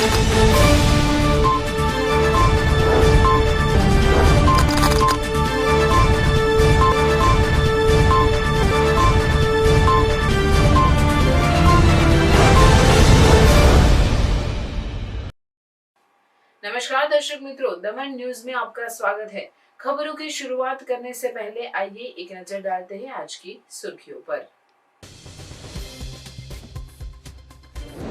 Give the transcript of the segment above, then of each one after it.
नमस्कार दर्शक मित्रों, दमन न्यूज में आपका स्वागत है। खबरों की शुरुआत करने से पहले आइए एक नजर डालते हैं आज की सुर्खियों पर।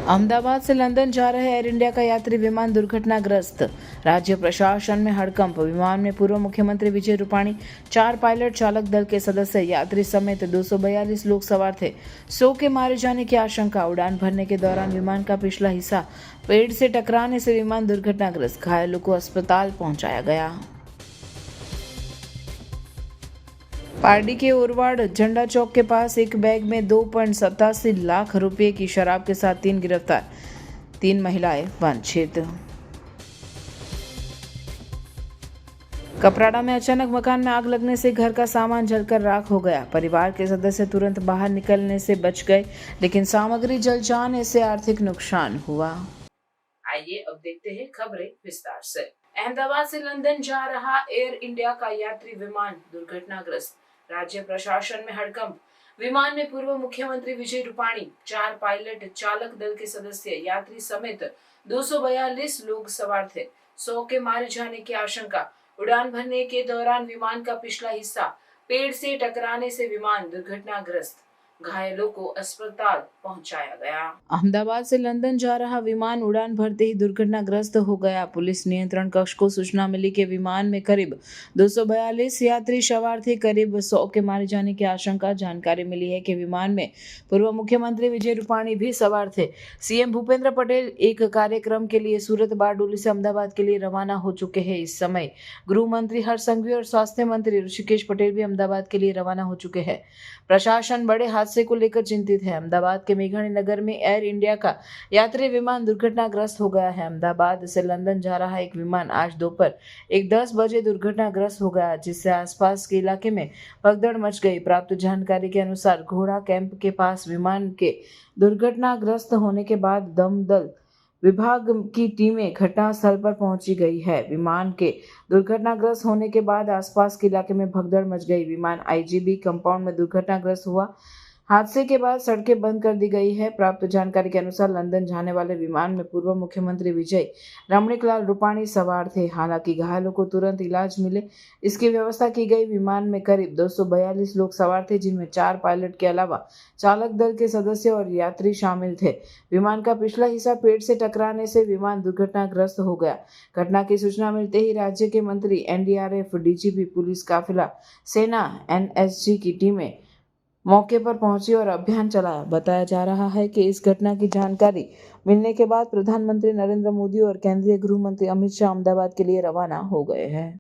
अहमदाबाद से लंदन जा रहे एयर इंडिया का यात्री विमान दुर्घटनाग्रस्त, राज्य प्रशासन में हड़कंप। विमान में पूर्व मुख्यमंत्री विजय रूपाणी, 4 पायलट, चालक दल के सदस्य, यात्री समेत 242 लोग सवार थे। 100 के मारे जाने की आशंका। उड़ान भरने के दौरान विमान का पिछला हिस्सा पेड़ से टकराने से विमान दुर्घटनाग्रस्त, घायलों को अस्पताल पहुंचाया गया। पारडी के ओरवाड़ झंडा चौक के पास एक बैग में 2.87 लाख रुपए की शराब के साथ 3 गिरफ्तार, 3 महिलाएं वांछित। कपराड़ा में अचानक मकान में आग लगने से घर का सामान जलकर राख हो गया। परिवार के सदस्य तुरंत बाहर निकलने से बच गए, लेकिन सामग्री जल जाने से आर्थिक नुकसान हुआ। आइए अब देखते हैं खबरें विस्तार से। अहमदाबाद से लंदन जा रहा एयर इंडिया का यात्री विमान दुर्घटनाग्रस्त, राज्य प्रशासन में हड़कंप। विमान में पूर्व मुख्यमंत्री विजय रूपाणी, 4 पायलट, चालक दल के सदस्य, यात्री समेत 242 लोग सवार थे। 100 के मारे जाने की आशंका। उड़ान भरने के दौरान विमान का पिछला हिस्सा पेड़ से टकराने से विमान दुर्घटनाग्रस्त, घायलों को अस्पताल पहुंचाया गया। अहमदाबाद से लंदन जा रहा विमान उड़ान भरते ही दुर्घटनाग्रस्त हो गया। पुलिस नियंत्रण कक्ष को सूचना मिली कि विमान में करीब 242 यात्री सवार थे। करीब 100 के मारे जाने की आशंका। जानकारी मिली है कि विमान में पूर्व मुख्यमंत्री विजय रूपाणी भी सवार थे। सीएम भूपेंद्र पटेल एक कार्यक्रम के लिए सूरत बारडोली से अहमदाबाद के लिए रवाना हो चुके हैं। इस समय गृह मंत्री हर्ष संघवी और स्वास्थ्य मंत्री ऋषिकेश पटेल भी अहमदाबाद के लिए रवाना हो चुके हैं। प्रशासन बड़े हादसे को लेकर चिंतित है। अहमदाबाद के मेघाणी नगर में एयर इंडिया का यात्री विमान दुर्घटनाग्रस्त हो गया है। अहमदाबाद से लंदन जा रहा एक विमान आज दोपहर 10 बजे दुर्घटनाग्रस्त हो गया, जिससे आसपास के इलाके में भगदड़ मच गई। प्राप्त जानकारी के अनुसार घोड़ा कैंप के पास विमान के दुर्घटनाग्रस्त होने के बाद दमकल विभाग की टीमें घटनास्थल पर पहुंची गई है। विमान के दुर्घटनाग्रस्त होने के बाद आसपास के इलाके में भगदड़ मच गई। विमान आईजीबी कंपाउंड में दुर्घटनाग्रस्त हुआ। हादसे के बाद सड़कें बंद कर दी गई है। प्राप्त जानकारी के अनुसार लंदन जाने वाले विमान में पूर्व मुख्यमंत्री विजय रमणीकलाल रूपाणी सवार थे। हालांकि घायलों को तुरंत इलाज मिले, इसकी व्यवस्था की गई। विमान में करीब 242 लोग सवार थे, जिनमें 4 पायलट के अलावा चालक दल के सदस्य और यात्री शामिल थे। विमान का पिछला हिस्सा पेड़ से टकराने से विमान दुर्घटनाग्रस्त हो गया। घटना की सूचना मिलते ही राज्य के मंत्री, एनडीआरएफ, डीजीपी, पुलिस काफिला, सेना, एनएसजी की टीमें मौके पर पहुंची और अभियान चलाया। बताया जा रहा है कि इस घटना की जानकारी मिलने के बाद प्रधानमंत्री नरेंद्र मोदी और केंद्रीय गृह मंत्री अमित शाह अहमदाबाद के लिए रवाना हो गए हैं।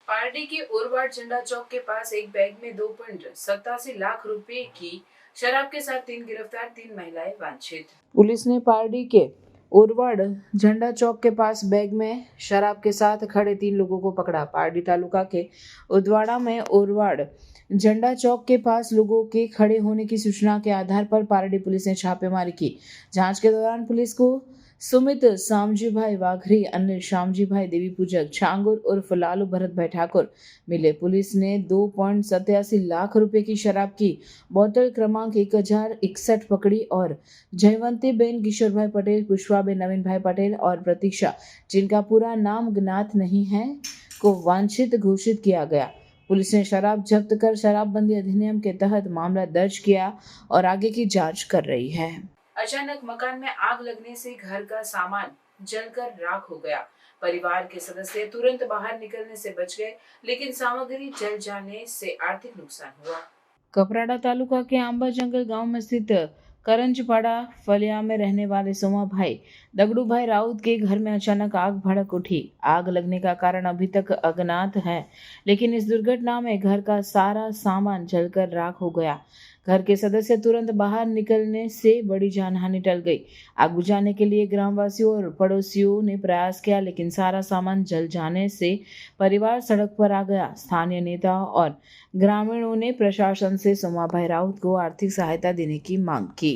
पारडी के ओरवाड़ झंडा चौक के पास एक बैग में 2.87 लाख रुपए की शराब के साथ 3 गिरफ्तार, 3 महिलाएं वांछित। पुलिस ने पारडी के ओरवाड़ झंडा चौक के पास बैग में शराब के साथ खड़े 3 लोगों को पकड़ा। पारडी तालुका के उदवाड़ा में ओरवाड़ झंडा चौक के पास लोगों के खड़े होने की सूचना के आधार पर पारडी पुलिस ने छापेमारी की। जांच के दौरान पुलिस को सुमित सामजी भाई वाघरी, अनिल श्यामजी भाई देवी पूजक, छांगुर उर्फ लालू भरत भाई ठाकुर मिले। पुलिस ने 2.87 लाख रुपए की शराब की बोतल क्रमांक 1061 पकड़ी और जयवंती बेन किशोर भाई पटेल, पुष्पा बेन नवीन भाई पटेल और प्रतीक्षा, जिनका पूरा नाम ज्ञात नहीं है, को वांछित घोषित किया गया। पुलिस ने शराब जब्त कर शराबबंदी अधिनियम के तहत मामला दर्ज किया और आगे की जांच कर रही है। अचानक मकान में आग लगने से घर का सामान जलकर राख हो गया। परिवार के सदस्य तुरंत बाहर निकलने से बच गए, लेकिन सामग्री जल जाने से आर्थिक नुकसान हुआ। कपराड़ा तालुका के आंबा जंगल गांव में स्थित करंजपाड़ा फलिया में रहने वाले सोमा भाई दगड़ू भाई राउत के घर में अचानक आग भड़क उठी। आग लगने का कारण अभी तक अज्ञात है, लेकिन इस दुर्घटना में घर का सारा सामान जलकर राख हो गया। घर के सदस्य तुरंत बाहर निकलने से बड़ी जानहानि टल गई। आग बुझाने के लिए ग्रामवासियों और पड़ोसियों ने प्रयास किया, लेकिन सारा सामान जल जाने से परिवार सड़क पर आ गया। स्थानीय नेता और ग्रामीणों ने प्रशासन से सोमाभाई राउत को आर्थिक सहायता देने की मांग की।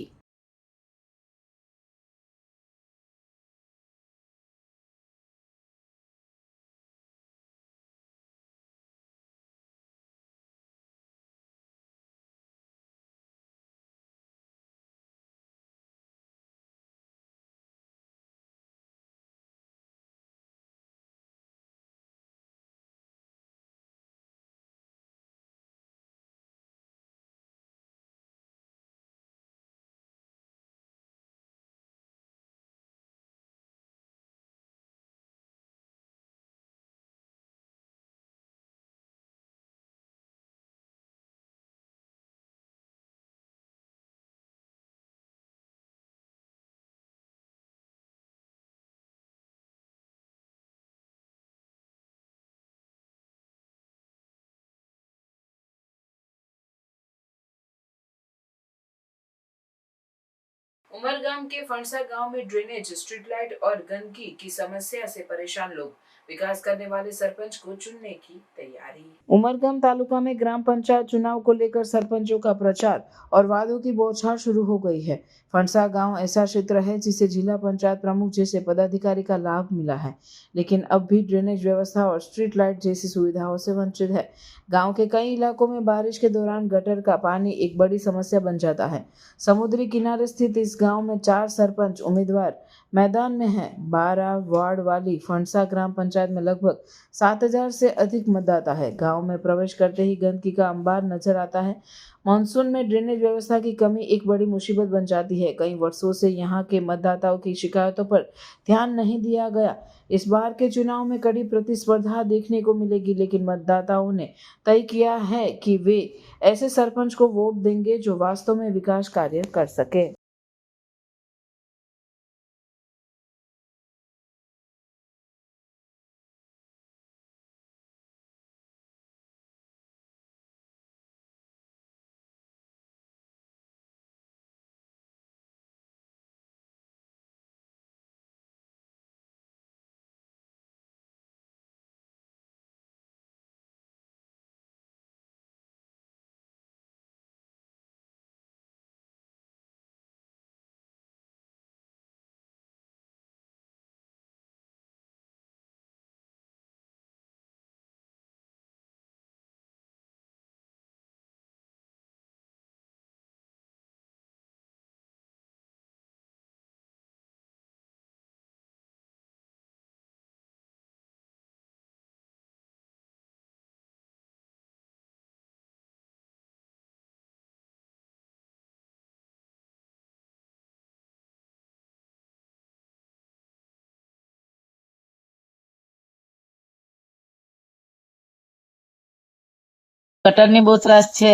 उमरगाम के फणसा गांव में ड्रेनेज, स्ट्रीट लाइट और गंदगी की समस्या से परेशान लोग। विकास करने वाले सरपंच को चुनने की तैयारी। उमरगाम तालुका में ग्राम पंचायत चुनाव को लेकर सरपंचों का प्रचार और वादों की बौछार शुरू हो गई है। फणसा गांव ऐसा क्षेत्र है जिसे जिला पंचायत प्रमुख जैसे पदाधिकारी का लाभ मिला है, लेकिन अब भी ड्रेनेज व्यवस्था और स्ट्रीट लाइट जैसी सुविधाओं से वंचित है। गांव के कई इलाकों में बारिश के दौरान गटर का पानी एक बड़ी समस्या बन जाता है। समुद्री किनारे स्थित इस गांव में 4 सरपंच उम्मीदवार मैदान में हैं। 12 वार्ड वाली फणसा ग्राम पंचायत में लगभग 7,000 से अधिक मतदाता है। गांव में प्रवेश करते ही गंदगी का अंबार नजर आता है। मानसून में ड्रेनेज व्यवस्था की कमी एक बड़ी मुसीबत बन जाती है। कई वर्षों से यहां के मतदाताओं की शिकायतों पर ध्यान नहीं दिया गया। इस बार के चुनाव में कड़ी प्रतिस्पर्धा देखने को मिलेगी, लेकिन मतदाताओं ने तय किया है कि वे ऐसे सरपंच को वोट देंगे जो वास्तव में विकास कार्य कर सके। ગટરની બહુ ત્રાસ છે.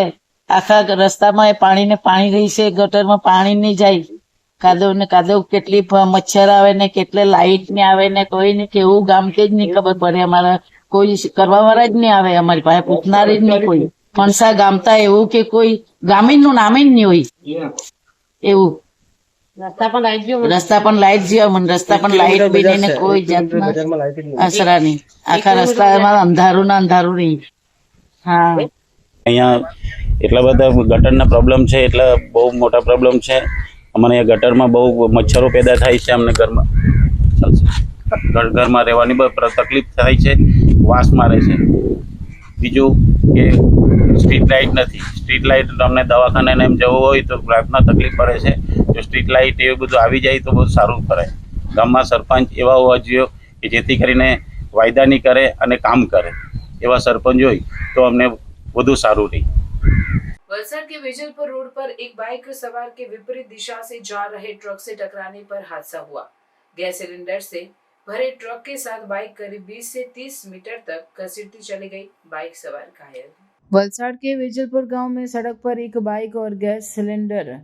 આખા રસ્તામાં પાણી રહી છે. ગટરમાં પાણી નહીં જાય. કાદવ ને કાદવ, કેટલી મચ્છર આવે ને કેટલે લાઈટ ને આવે ને કોઈ ને કેવું ગામ કે જ નહીં ખબર પડે. અમારા કોઈ કરવા વાળા જ નહીં આવે. અમારી પાસે પૂછનારી જ નહીં કોઈ. ફણસા ગામતા એવું કે કોઈ ગામીનું નામે જ નહીં હોય એવું. રસ્તા પણ લાઈટ જેવા મને રસ્તા પણ લાઈટ બી નહીં ને કોઈ જાતના આશરા નહીં. આખા રસ્તામાં અંધારું ના અંધારું નહીં. હા, અહીંયા એટલા બધા ગટરના પ્રોબ્લેમ છે, એટલે બહુ મોટા પ્રોબ્લેમ છે. અમને ગટરમાં બહુ મચ્છરો પેદા થાય છે. અમને ઘરમાં રહેવાની બહુ તકલીફ થાય છે, વાસ મારે છે. બીજું કે સ્ટ્રીટ લાઇટ નથી. સ્ટ્રીટ લાઇટ અમને દવાખાને એમ જવું હોય તો રાતના તકલીફ પડે છે. જો સ્ટ્રીટ લાઇટ એવું બધું આવી જાય તો બહુ સારું પડે. ગામમાં સરપંચ એવા હોવા જોઈએ કે જેથી કરીને વાયદા નહીં કરે અને કામ કરે. એવા સરપંચ હોય तो हमने વધુ સારું રહી। वलसाड के वेजलपुर रोड पर एक बाइक सवार के विपरीत दिशा से जा रहे ट्रक से टकराने पर हादसा हुआ। गैस सिलेंडर से भरे ट्रक के साथ बाइक करीब 20 से 30 मीटर तक घसीटती चली गई, बाइक सवार घायल। वलसाड के वेजलपुर गांव में सड़क पर एक बाइक और गैस सिलेंडर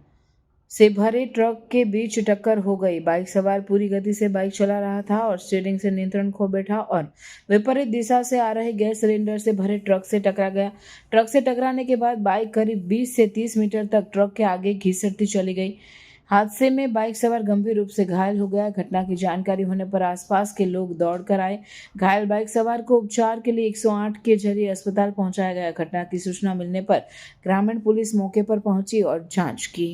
से भरे ट्रक के बीच टक्कर हो गई। बाइक सवार पूरी गति से बाइक चला रहा था और स्टीयरिंग से नियंत्रण खो बैठा और विपरीत दिशा से आ रहे गैस सिलेंडर से भरे ट्रक से टकरा गया। ट्रक से टकराने के बाद बाइक करीब 20 से 30 मीटर तक ट्रक के आगे घिसटती चली गई। हादसे में बाइक सवार गंभीर रूप से घायल हो गया। घटना की जानकारी होने पर आसपास के लोग दौड़कर आए। घायल बाइक सवार को उपचार के लिए 108 के जरिए अस्पताल पहुंचाया गया। घटना की सूचना मिलने पर ग्रामीण पुलिस मौके पर पहुंची और जांच की।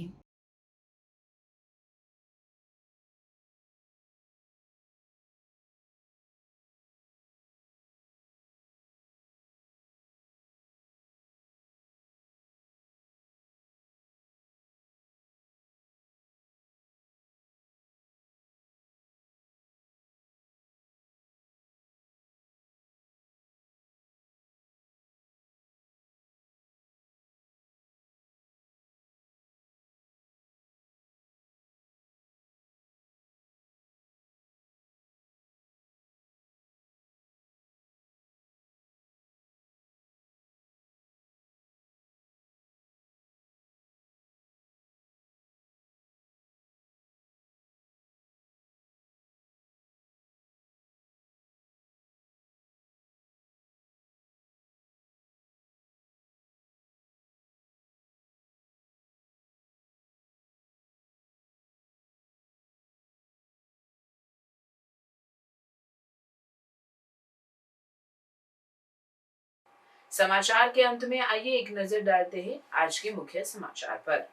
समाचार के अंत में आइए एक नजर डालते हैं आज के मुख्य समाचार पर।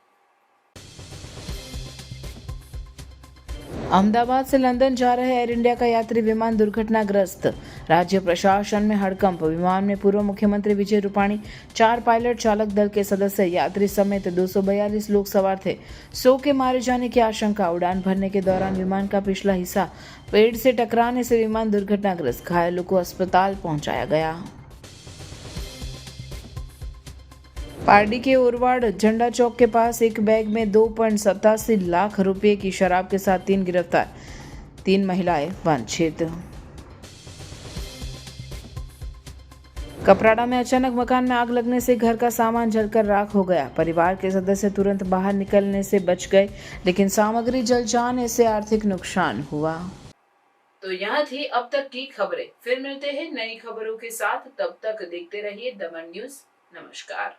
अहमदाबाद से लंदन जा रहे एयर इंडिया का यात्री विमान दुर्घटनाग्रस्त, राज्य प्रशासन में हड़कंप। विमान में पूर्व मुख्यमंत्री विजय रूपाणी, 4 पायलट, चालक दल के सदस्य, यात्री समेत 242 लोग सवार थे। 100 के मारे जाने की आशंका। उड़ान भरने के दौरान विमान का पिछला हिस्सा पेड़ से टकराने से विमान दुर्घटनाग्रस्त, घायलों को अस्पताल पहुंचाया गया। पारडी के ओरवाड़ झंडा चौक के पास एक बैग में 2.87 लाख रुपए की शराब के साथ 3 गिरफ्तार, 3 महिलाएं वांछित। कपराड़ा में अचानक मकान में आग लगने से घर का सामान जलकर राख हो गया। परिवार के सदस्य तुरंत बाहर निकलने से बच गए, लेकिन सामग्री जल जाने से आर्थिक नुकसान हुआ। तो यह थी अब तक की खबरें। फिर मिलते हैं नई खबरों के साथ, तब तक देखते रहिए दमन न्यूज। नमस्कार।